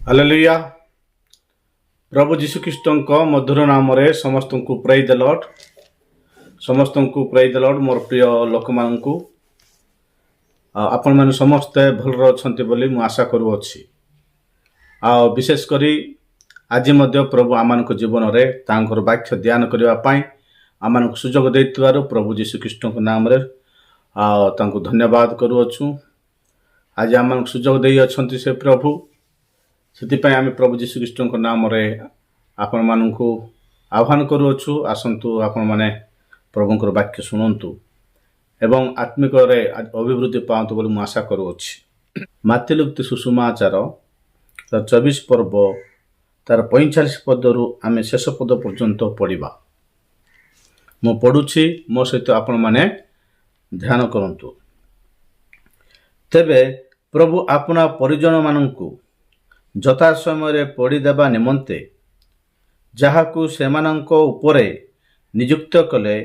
Hallelujah. ପ୍ରଭୁ ଯୀଶୁଖ୍ରୀଷ୍ଟଙ୍କ ମଧୁର ନାମରେ ସମସ୍ତଙ୍କୁ ପ୍ରେଜ୍ ଦ ଲର୍ଡ। ସମସ୍ତଙ୍କୁ ପ୍ରେଜ୍ ଦ ଲର୍ଡ। ମୋର ପ୍ରିୟ ଲୋକମାନଙ୍କୁ ଆପଣମାନେ ସମସ୍ତେ ଭଲରେ ଅଛନ୍ତି ବୋଲି ମୁଁ ଆଶା କରୁଅଛି। ଆଉ ବିଶେଷ କରି ଆଜି ମଧ୍ୟ ପ୍ରଭୁ ଆମମାନଙ୍କ ଜୀବନରେ ତାଙ୍କର ବାକ୍ୟ ଧ୍ୟାନ କରିବା ପାଇଁ ଆମମାନଙ୍କୁ ସୁଯୋଗ ଦେଇଥିବାରୁ ପ୍ରଭୁ ଯୀଶୁଖ୍ରୀଷ୍ଟଙ୍କ ନାମରେ ତାଙ୍କୁ ଧନ୍ୟବାଦ କରୁଅଛୁ। ଆଜି ଆମମାନଙ୍କୁ ସୁଯୋଗ ଦେଇଅଛନ୍ତି ସେ ପ୍ରଭୁ, ସେଥିପାଇଁ ଆମେ ପ୍ରଭୁ ଯୀଶୁଖ୍ରୀଷ୍ଟଙ୍କ ନାମରେ ଆପଣମାନଙ୍କୁ ଆହ୍ୱାନ କରୁଅଛୁ। ଆସନ୍ତୁ ଆପଣମାନେ ପ୍ରଭୁଙ୍କର ବାକ୍ୟ ଶୁଣନ୍ତୁ ଏବଂ ଆତ୍ମିକରେ ଅଭିବୃଦ୍ଧି ପାଆନ୍ତୁ ବୋଲି ମୁଁ ଆଶା କରୁଅଛି। ମାର୍ଥିନ ଲିଖିତ ସୁସମାଚାର ତାର 24 ପର୍ବ ତାର 45 ପଦରୁ ଆମେ ଶେଷ ପଦ ପର୍ଯ୍ୟନ୍ତ ପଢ଼ିବା। ମୁଁ ପଢ଼ୁଛି, ମୋ ସହିତ ଆପଣମାନେ ଧ୍ୟାନ କରନ୍ତୁ। ତେବେ ପ୍ରଭୁ ଆପଣା ପରିଜନମାନଙ୍କୁ ଯଥା ସମୟରେ ପୋଡ଼ିଦେବା ନିମନ୍ତେ ଯାହାକୁ ସେମାନଙ୍କ ଉପରେ ନିଯୁକ୍ତ କଲେ,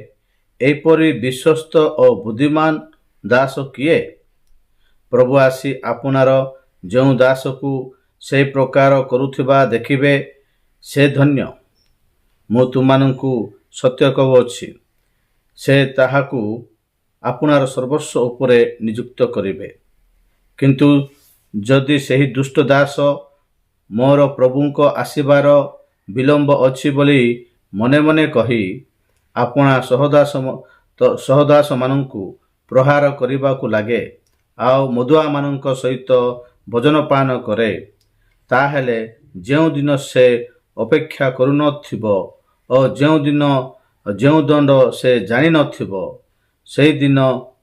ଏପରି ବିଶ୍ୱସ୍ତ ଓ ବୁଦ୍ଧିମାନ ଦାସ କିଏ? ପ୍ରଭୁ ଆସି ଆପଣାର ଯେଉଁ ଦାସକୁ ସେହି ପ୍ରକାର କରୁଥିବା ଦେଖିବେ, ସେ ଧନ୍ୟ। ମୁଁ ତୁମମାନଙ୍କୁ ସତ୍ୟ କହୁଅଛି, ସେ ତାହାକୁ ଆପଣାର ସର୍ବସ୍ୱ ଉପରେ ନିଯୁକ୍ତ କରିବେ। କିନ୍ତୁ ଯଦି ସେହି ଦୁଷ୍ଟ ଦାସ ମୋର ପ୍ରଭୁଙ୍କ ଆସିବାର ବିଳମ୍ବ ଅଛି ବୋଲି ମନେ ମନେ କହି ଆପଣା ସହଦାସମାନଙ୍କୁ ପ୍ରହାର କରିବାକୁ ଲାଗେ ଆଉ ମଦୁଆମାନଙ୍କ ସହିତ ଭୋଜନ ପାନ କରେ, ତାହେଲେ ଯେଉଁଦିନ ସେ ଅପେକ୍ଷା କରୁନଥିବ ଓ ଯେଉଁ ଦଣ୍ଡ ସେ ଜାଣିନଥିବ, ସେହିଦିନ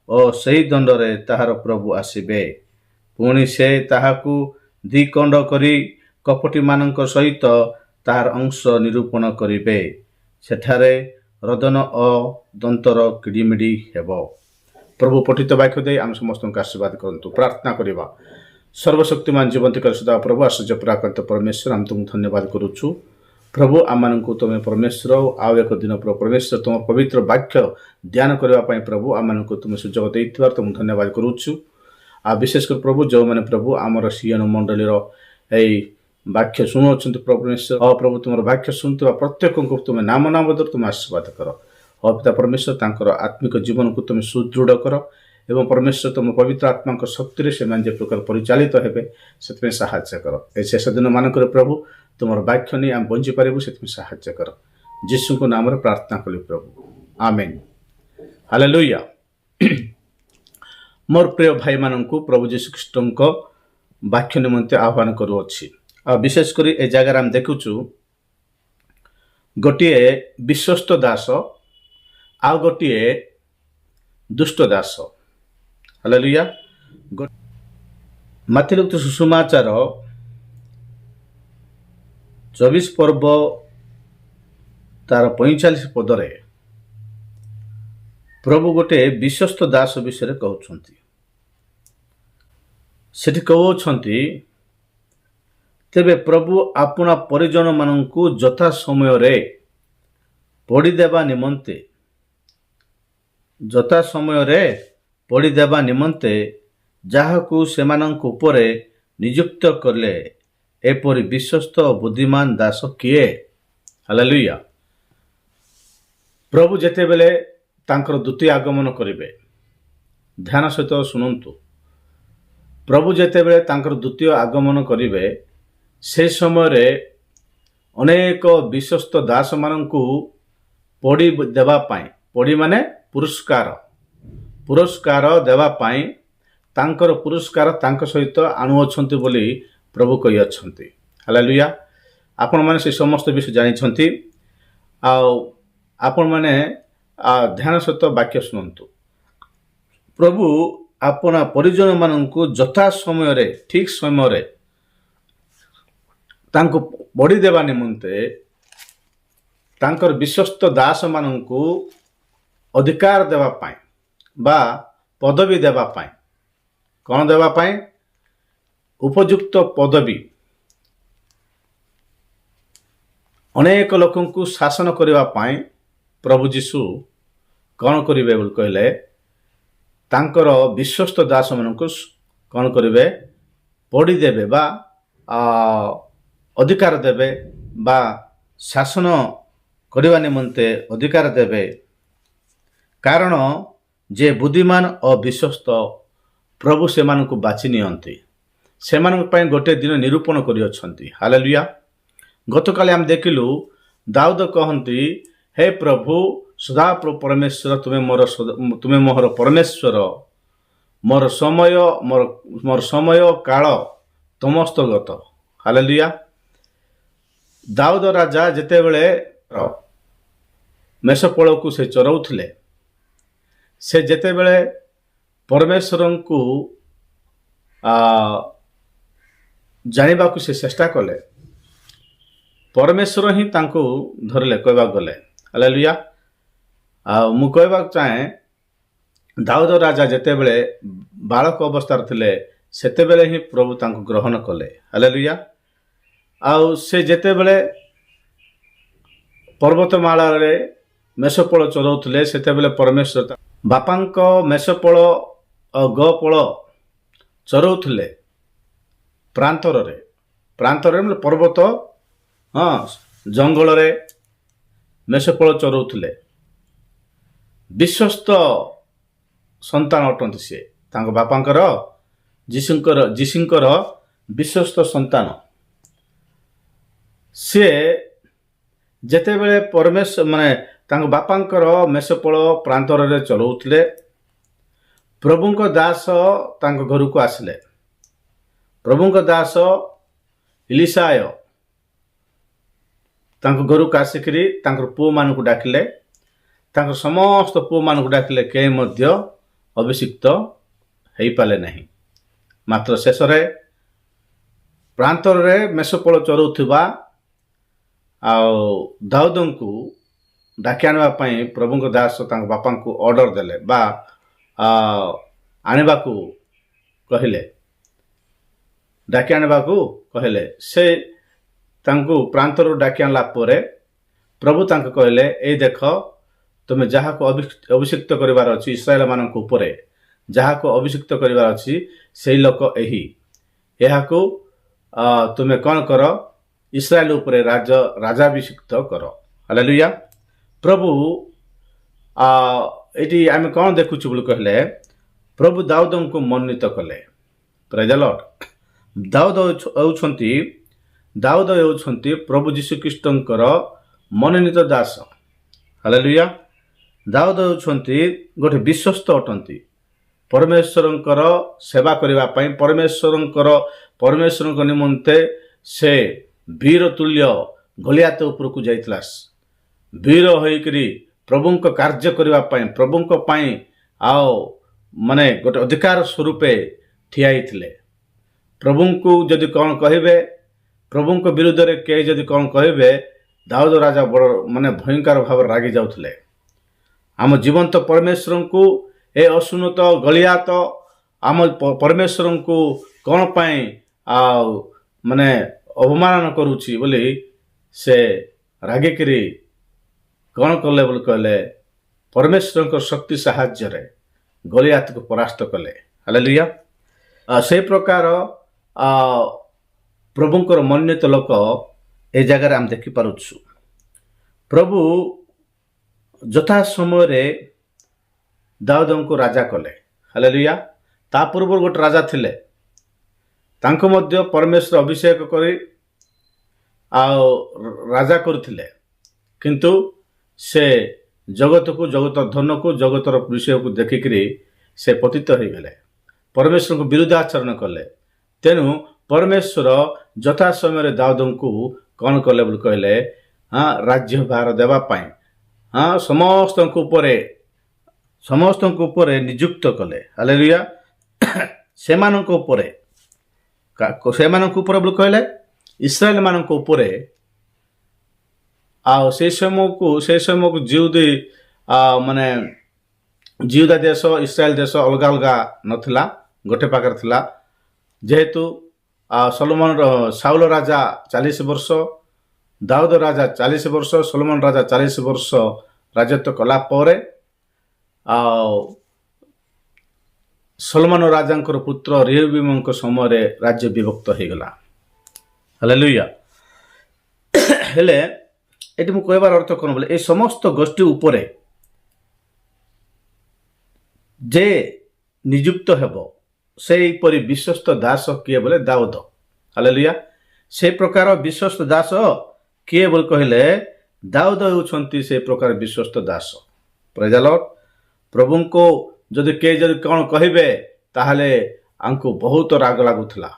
ଓ ସେହି ଦଣ୍ଡରେ ତାହାର ପ୍ରଭୁ ଆସିବେ। ପୁଣି ସେ ତାହାକୁ ଦ୍ୱିଖଣ୍ଡ କରି କପଟୀମାନଙ୍କ ସହିତ ତାହାର ଅଂଶ ନିରୂପଣ କରିବେ। ସେଠାରେ ରୋଦନ ଓ ଦନ୍ତର କିଡ଼ିମିଡ଼ି ହେବ। ପ୍ରଭୁ ପଠିତ ବାକ୍ୟ ଦେଇ ଆମେ ସମସ୍ତଙ୍କୁ ଆଶୀର୍ବାଦ କରନ୍ତୁ। ପ୍ରାର୍ଥନା କରିବା। ସର୍ବଶକ୍ତିମାନ ଜୀବନ୍ତିକାର ସଦା ପ୍ରଭୁ ଆଶ୍ଚର୍ଯ୍ୟ ପ୍ରାକୃତ ପରମେଶ୍ୱର, ଆମେ ତୁମକୁ ଧନ୍ୟବାଦ କରୁଛୁ। ପ୍ରଭୁ ଆମମାନଙ୍କୁ ତୁମେ ପରମେଶ୍ୱର ଆଉ ଏକ ଦିନ ପ୍ରଭୁ ପରମେଶ୍ୱର ତୁମ ପବିତ୍ର ବାକ୍ୟ ଧ୍ୟାନ କରିବା ପାଇଁ ପ୍ରଭୁ ଆମମାନଙ୍କୁ ତୁମେ ସୁଯୋଗ ଦେଇଥିବାର ତୁମକୁ ଧନ୍ୟବାଦ କରୁଛୁ। ଆଉ ବିଶେଷ କରି ପ୍ରଭୁ ଯେଉଁମାନେ ପ୍ରଭୁ ଆମର ସିଏନ ମଣ୍ଡଳୀର ଏଇ ବାକ୍ୟ ଶୁଣୁଅଛନ୍ତି ପରମେଶ୍ୱର, ପ୍ରଭୁ ତୁମର ବାକ୍ୟ ଶୁଣୁଥିବା ପ୍ରତ୍ୟେକଙ୍କୁ ତୁମେ ନାମ ନାମରେ ତୁମେ ଆଶୀର୍ବାଦ କର। ପିତା ପରମେଶ୍ୱର ତାଙ୍କର ଆତ୍ମିକ ଜୀବନକୁ ତୁମେ ସୁଦୃଢ଼ କର ଏବଂ ପରମେଶ୍ୱର ତୁମ ପବିତ୍ର ଆତ୍ମାଙ୍କ ଶକ୍ତିରେ ସେମାନେ ଯେ ପ୍ରକାର ପରିଚାଳିତ ହେବେ ସେଥିପାଇଁ ସାହାଯ୍ୟ କର। ଏ ଶେଷ ଦିନ ମାନଙ୍କରେ ପ୍ରଭୁ ତୁମର ବାକ୍ୟ ନେଇ ଆମେ ବଞ୍ଚିପାରିବୁ, ସେଥିପାଇଁ ସାହାଯ୍ୟ କର। ଯୀଶୁଙ୍କ ନାମରେ ପ୍ରାର୍ଥନା କଲି ପ୍ରଭୁ, ଆମେନ୍। ହାଲେଲୁୟା। ମୋର ପ୍ରିୟ ଭାଇମାନଙ୍କୁ ପ୍ରଭୁ ଯୀଶୁଖ୍ରୀଷ୍ଟଙ୍କ ବାକ୍ୟ ନିମନ୍ତେ ଆହ୍ୱାନ କରୁଅଛି। ଆଉ ବିଶେଷ କରି ଏ ଜାଗାରେ ଆମେ ଦେଖୁଛୁ ଗୋଟିଏ ବିଶ୍ୱସ୍ତ ଦାସ ଆଉ ଗୋଟିଏ ଦୁଷ୍ଟ ଦାସ। ହାଲେଲୁୟା। ମାର୍ଥିନ ଲିଖିତ ସୁସମାଚାର 24 ପର୍ବ ତାର 45 ପଦରେ ପ୍ରଭୁ ଗୋଟିଏ ବିଶ୍ୱସ୍ତ ଦାସ ବିଷୟରେ କହୁଛନ୍ତି। ସେଠି କହୁଛନ୍ତି, ତେବେ ପ୍ରଭୁ ଆପଣା ପରିଜନମାନଙ୍କୁ ଯଥା ସମୟରେ ପୋଡ଼ିଦେବା ନିମନ୍ତେ ଯାହାକୁ ସେମାନଙ୍କ ଉପରେ ନିଯୁକ୍ତ କଲେ, ଏପରି ବିଶ୍ୱସ୍ତ ଓ ବୁଦ୍ଧିମାନ ଦାସ କିଏ? ହାଲେଲୁୟା। ପ୍ରଭୁ ଯେତେବେଳେ ତାଙ୍କର ଦ୍ୱିତୀୟ ଆଗମନ କରିବେ, ଧ୍ୟାନ ସହିତ ଶୁଣନ୍ତୁ। ପ୍ରଭୁ ଯେତେବେଳେ ତାଙ୍କର ଦ୍ୱିତୀୟ ଆଗମନ କରିବେ, ସେ ସମୟରେ ଅନେକ ବିଶ୍ୱସ୍ତ ଦାସମାନଙ୍କୁ ପୋଡ଼ି ଦେବା ପାଇଁ, ପୋଡ଼ି ମାନେ ପୁରସ୍କାର ଦେବା ପାଇଁ ତାଙ୍କର ପୁରସ୍କାର ତାଙ୍କ ସହିତ ଆଣୁଅଛନ୍ତି ବୋଲି ପ୍ରଭୁ କହିଅଛନ୍ତି। ହାଲେଲୁୟା। ଆପଣମାନେ ସେ ସମସ୍ତ ବିଷୟ ଜାଣିଛନ୍ତି। ଆଉ ଆପଣମାନେ ଧ୍ୟାନ ସହିତ ବାକ୍ୟ ଶୁଣନ୍ତୁ। ପ୍ରଭୁ ଆପଣା ପରିଜନମାନଙ୍କୁ ଯଥା ସମୟରେ, ଠିକ୍ ସମୟରେ ତାଙ୍କୁ ବଢ଼ି ଦେବା ନିମନ୍ତେ ତାଙ୍କର ବିଶ୍ୱସ୍ତ ଦାସମାନଙ୍କୁ ଅଧିକାର ଦେବା ପାଇଁ ବା ପଦବୀ ଦେବା ପାଇଁ, କ'ଣ ଦେବା ପାଇଁ? ଉପଯୁକ୍ତ ପଦବୀ। ଅନେକ ଲୋକଙ୍କୁ ଶାସନ କରିବା ପାଇଁ ପ୍ରଭୁ ଯୀଶୁ କ'ଣ କରିବେ ବୋଲି କହିଲେ, ତାଙ୍କର ବିଶ୍ୱସ୍ତ ଦାସମାନଙ୍କୁ କ'ଣ କରିବେ? ପୋଡ଼ି ଦେବେ ବା ଅଧିକାର ଦେବେ ବା ଶାସନ କରିବା ନିମନ୍ତେ ଅଧିକାର ଦେବେ। କାରଣ ଯେ ବୁଦ୍ଧିମାନ ଓ ବିଶ୍ୱସ୍ତ ପ୍ରଭୁ ସେମାନଙ୍କୁ ବାଛି ନିଅନ୍ତି। ସେମାନଙ୍କ ପାଇଁ ଗୋଟେ ଦିନ ନିରୂପଣ କରିଅଛନ୍ତି। ହାଲେଲୁୟା। ଗତକାଲି ଆମେ ଦେଖିଲୁ ଦାଉଦ କହନ୍ତି, ହେ ପ୍ରଭୁ ସଦାପ୍ରଭୁ ପରମେଶ୍ୱର, ତୁମେ ମୋର ପରମେଶ୍ୱର, ମୋର ସମୟ କାଳ ତମସ୍ତଗତ। ହାଲେଲୁୟା। ଦାଉଦ ରାଜା ଯେତେବେଳେ ମେଷପଳକୁ ସେ ଚରାଉଥିଲେ, ସେ ଯେତେବେଳେ ପରମେଶ୍ୱରଙ୍କୁ ଜାଣିବାକୁ ସେ ଚେଷ୍ଟା କଲେ, ପରମେଶ୍ୱର ହିଁ ତାଙ୍କୁ ଧରିଲେ କହିବାକୁ ଗଲେ। ହାଲେଲୁୟା। ଆଉ ମୁଁ କହିବାକୁ ଚାହେଁ, ଦାଉଦ ରାଜା ଯେତେବେଳେ ବାଳକ ଅବସ୍ଥାରେ ଥିଲେ ସେତେବେଳେ ହିଁ ପ୍ରଭୁ ତାଙ୍କୁ ଗ୍ରହଣ କଲେ। ହାଲେଲୁୟା। ଆଉ ସେ ଯେତେବେଳେ ପର୍ବତମାଳାରେ ମେଷପଳ ଚରାଉଥିଲେ ସେତେବେଳେ ପରମେଶ୍ୱର ବାପାଙ୍କ ମେଷପଳ ଗପଳ ଚରାଉଥିଲେ ପ୍ରାନ୍ତରରେ ପର୍ବତ ଜଙ୍ଗଲରେ ମେଷପଳ ଚରାଉଥିଲେ। ବିଶ୍ୱସ୍ତ ସନ୍ତାନ ଅଟନ୍ତି ସେ, ତାଙ୍କ ବାପାଙ୍କର ଯୀଶୁଙ୍କର ବିଶ୍ୱସ୍ତ ସନ୍ତାନ। ସିଏ ଯେତେବେଳେ ତାଙ୍କ ବାପାଙ୍କର ମେଷପଳ ପ୍ରାନ୍ତରରେ ଚଳାଉଥିଲେ, ପ୍ରଭୁଙ୍କ ଦାସ ତାଙ୍କ ଘରକୁ ଆସିଲେ। ପ୍ରଭୁଙ୍କ ଦାସ ଇଲିସାୟ ତାଙ୍କ ଘରକୁ ଆସିକରି ତାଙ୍କର ପୁଅମାନଙ୍କୁ ଡାକିଲେ। ତାଙ୍କର ସମସ୍ତ ପୁଅମାନଙ୍କୁ ଡାକିଲେ, କେହି ମଧ୍ୟ ଅଭିଷିକ୍ତ ହେଇପାରିଲେ ନାହିଁ। ମାତ୍ର ଶେଷରେ ପ୍ରାନ୍ତରରେ ମେଷପଳ ଚରାଉଥିବା ଆଉ ଦାଉଦଙ୍କୁ ଡାକି ଆଣିବା ପାଇଁ ପ୍ରଭୁଙ୍କ ଦାସ ତାଙ୍କ ବାପାଙ୍କୁ ଅର୍ଡ଼ର ଦେଲେ ବା ଆଣିବାକୁ କହିଲେ, ଡାକି ଆଣିବାକୁ କହିଲେ। ସେ ତାଙ୍କୁ ପ୍ରାନ୍ତରୁ ଡାକି ଆଣିଲା ପରେ ପ୍ରଭୁ ତାଙ୍କୁ କହିଲେ, ଏଇ ଦେଖ, ତୁମେ ଯାହାକୁ ଅଭିଷିକ୍ତ କରିବାର ଅଛି, ଇସ୍ରାଏଲ ମାନଙ୍କ ଉପରେ ଯାହାକୁ ଅଭିଷିକ୍ତ କରିବାର ଅଛି, ସେଇ ଲୋକ ଏହାକୁ ତୁମେ କ'ଣ କର, ଇସ୍ରାଏଲ ଉପରେ ରାଜାଭିଷିକ୍ତ କର। ହାଲେଲୁୟା। ପ୍ରଭୁ ଏଠି ଆମେ କ'ଣ ଦେଖୁଛୁ ବୋଲି କହିଲେ, ପ୍ରଭୁ ଦାଉଦଙ୍କୁ ମନୋନୀତ କଲେ। ପ୍ରେଜ୍ ଦ ଲର୍ଡ। ଦାଉଦ ହେଉଛନ୍ତି ପ୍ରଭୁ ଯୀଶୁଖ୍ରୀଷ୍ଟଙ୍କର ମନୋନୀତ ଦାସ। ହାଲେଲୁୟା। ଦାଉଦ ହେଉଛନ୍ତି ଗୋଟେ ବିଶ୍ୱସ୍ତ ଅଟନ୍ତି ପରମେଶ୍ୱରଙ୍କର ସେବା କରିବା ପାଇଁ। ପରମେଶ୍ୱରଙ୍କ ନିମନ୍ତେ ସେ ବୀର ତୁଲ୍ୟ ଗଲିଆତ ଉପରକୁ ଯାଇଥିଲା। ବୀର ହୋଇକରି ପ୍ରଭୁଙ୍କ କାର୍ଯ୍ୟ କରିବା ପାଇଁ, ପ୍ରଭୁଙ୍କ ପାଇଁ ଗୋଟେ ଅଧିକାର ସ୍ୱରୂପେ ଠିଆ ହେଇଥିଲେ। ପ୍ରଭୁଙ୍କୁ ଯଦି କ'ଣ କହିବେ, ପ୍ରଭୁଙ୍କ ବିରୁଦ୍ଧରେ କେହି ଯଦି କ'ଣ କହିବେ, ଦାଉଦ ରାଜା ବଡ଼ ଭୟଙ୍କର ଭାବରେ ରାଗି ଯାଉଥିଲେ। ଆମ ଜୀବନ୍ତ ପରମେଶ୍ୱରଙ୍କୁ ଏ ଅସୁନତ ଗଲିଆତ ଆମ ପରମେଶ୍ୱରଙ୍କୁ କ'ଣ ପାଇଁ ଅବମାନନା କରୁଛି ବୋଲି ସେ ରାଗିକିରି କ'ଣ କଲେ ବୋଲି କହିଲେ, ପରମେଶ୍ୱରଙ୍କ ଶକ୍ତି ସାହାଯ୍ୟରେ ଗଲିଆତକୁ ପରାସ୍ତ କଲେ। ହାଲେଲୁୟା। ସେଇ ପ୍ରକାର ପ୍ରଭୁଙ୍କର ମନୋନୀତ ଲୋକ ଏ ଜାଗାରେ ଆମେ ଦେଖିପାରୁଛୁ। ପ୍ରଭୁ ଯଥା ସମୟରେ ଦାଉଦଙ୍କୁ ରାଜା କଲେ। ହାଲେଲୁୟା। ତା ପୂର୍ବରୁ ଗୋଟେ ରାଜା ଥିଲେ, ତାଙ୍କୁ ମଧ୍ୟ ପରମେଶ୍ୱର ଅଭିଷେକ କରି ରାଜା କରୁଥିଲେ, କିନ୍ତୁ ସେ ଜଗତର ଧନକୁ, ଜଗତର ବିଷୟକୁ ଦେଖିକରି ସେ ପତିତ ହୋଇଗଲେ, ପରମେଶ୍ୱରଙ୍କୁ ବିରୁଦ୍ଧ ଆଚରଣ କଲେ। ତେଣୁ ପରମେଶ୍ୱର ଯଥା ସମୟରେ ଦାଉଦଙ୍କୁ କ'ଣ କଲେ ବୋଲି କହିଲେ, ରାଜ୍ୟଭାର ଦେବା ପାଇଁ ସମସ୍ତଙ୍କ ଉପରେ ନିଯୁକ୍ତ କଲେ। ହାଲେଲୁୟା। ସେମାନଙ୍କ ଉପରେ ବୋଲି କହିଲେ ଇସ୍ରାଏଲ ମାନଙ୍କ ଉପରେ। ଆଉ ସେଇ ସମୟକୁ ଜିହୁଦା ଦେଶ, ଇସ୍ରାଏଲ ଦେଶ ଅଲଗା ଅଲଗା ନଥିଲା, ଗୋଟେ ପାଖରେ ଥିଲା। ଯେହେତୁ ସାଉଲ ରାଜା 40 ବର୍ଷ, ଦାଉଦ ରାଜା 40 ବର୍ଷ, ସଲୋମନ ରାଜା 40 ବର୍ଷ ରାଜତ୍ୱ କଲା ପରେ ସଲୋମନ ରାଜାଙ୍କର ପୁତ୍ର ରେହବିମଙ୍କ ସମୟରେ ରାଜ୍ୟ ବିଭକ୍ତ ହୋଇଗଲା। ହାଲେଲୁୟା। ହେଲେ ଏଠି ମୁଁ କହିବାର ଅର୍ଥ କ'ଣ ବୋଲେ ଏ ସମସ୍ତ ଗୋଷ୍ଠୀ ଉପରେ ଯେ ନିଯୁକ୍ତ ହେବ ସେହିପରି ବିଶ୍ୱସ୍ତ ଦାସ କିଏ ବୋଲେ ଦାଉଦ। ହାଲେଲୁୟା। ସେ ପ୍ରକାର ବିଶ୍ୱସ୍ତ ଦାସ କିଏ ବୋଲି କହିଲେ ଦାଉଦ ହେଉଛନ୍ତି ସେ ପ୍ରକାର ବିଶ୍ୱସ୍ତ ଦାସ। ପ୍ରେଜ୍ ଦ ଲର୍ଡ। ପ୍ରଭୁଙ୍କୁ ଯଦି କେହି ଯଦି କ'ଣ କହିବେ ତାହେଲେ ଆମକୁ ବହୁତ ରାଗ ଲାଗୁଥିଲା।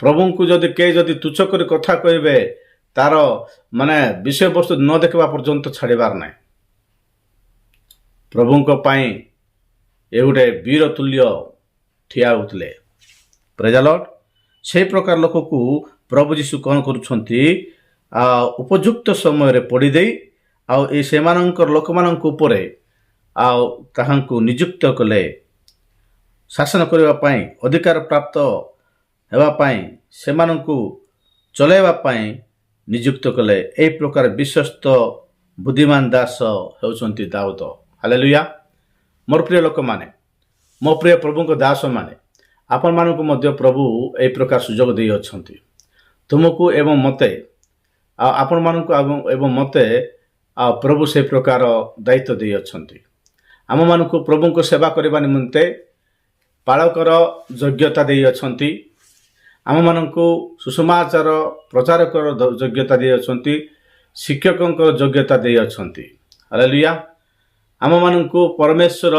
ପ୍ରଭୁଙ୍କୁ ଯଦି କେହି ଯଦି ତୁଚ୍ଛ କରି କଥା କହିବେ ତାର ମାନେ ବିଷୟବସ୍ତୁ ନ ଦେଖିବା ପର୍ଯ୍ୟନ୍ତ ଛାଡ଼ିବାର ନାହିଁ। ପ୍ରଭୁଙ୍କ ପାଇଁ ଏ ଗୋଟେ ବୀର ତୁଲ୍ୟ ଠିଆ ହେଉଥିଲେ। ପ୍ରେଜ୍ ଦ ଲର୍ଡ। ସେହି ପ୍ରକାର ଲୋକକୁ ପ୍ରଭୁ ଯୀଶୁ କ'ଣ କରୁଛନ୍ତି ଉପଯୁକ୍ତ ସମୟରେ ପଡ଼ିଦେଇ ଆଉ ଏ ସେମାନଙ୍କର ଲୋକମାନଙ୍କ ଉପରେ ଆଉ ତାହାଙ୍କୁ ନିଯୁକ୍ତ କଲେ ଶାସନ କରିବା ପାଇଁ, ଅଧିକାର ପ୍ରାପ୍ତ ହେବା ପାଇଁ, ସେମାନଙ୍କୁ ଚଳାଇବା ପାଇଁ ନିଯୁକ୍ତ କଲେ। ଏହି ପ୍ରକାର ବିଶ୍ୱସ୍ତ ବୁଦ୍ଧିମାନ ଦାସ ହେଉଛନ୍ତି ଦାଉଦ। ହାଲେଲୁୟା। ମୋର ପ୍ରିୟ ଲୋକମାନେ, ମୋ ପ୍ରିୟ ପ୍ରଭୁଙ୍କ ଦାସମାନେ, ଆପଣମାନଙ୍କୁ ମଧ୍ୟ ପ୍ରଭୁ ଏହି ପ୍ରକାର ସୁଯୋଗ ଦେଇଅଛନ୍ତି। ତୁମକୁ ଏବଂ ମୋତେ ଆଉ ଆପଣମାନଙ୍କୁ ଏବଂ ମୋତେ ଆଉ ପ୍ରଭୁ ସେହି ପ୍ରକାର ଦାୟିତ୍ୱ ଦେଇଅଛନ୍ତି। ଆମମାନଙ୍କୁ ପ୍ରଭୁଙ୍କ ସେବା କରିବା ନିମନ୍ତେ ପାଳକର ଯୋଗ୍ୟତା ଦେଇଅଛନ୍ତି। ଆମମାନଙ୍କୁ ସୁସମାଚାର ପ୍ରଚାରକର ଯୋଗ୍ୟତା ଦେଇଅଛନ୍ତି। ଶିକ୍ଷକଙ୍କର ଯୋଗ୍ୟତା ଦେଇଅଛନ୍ତି। ହାଲେଲୁୟା। ଆମମାନଙ୍କୁ ପରମେଶ୍ୱର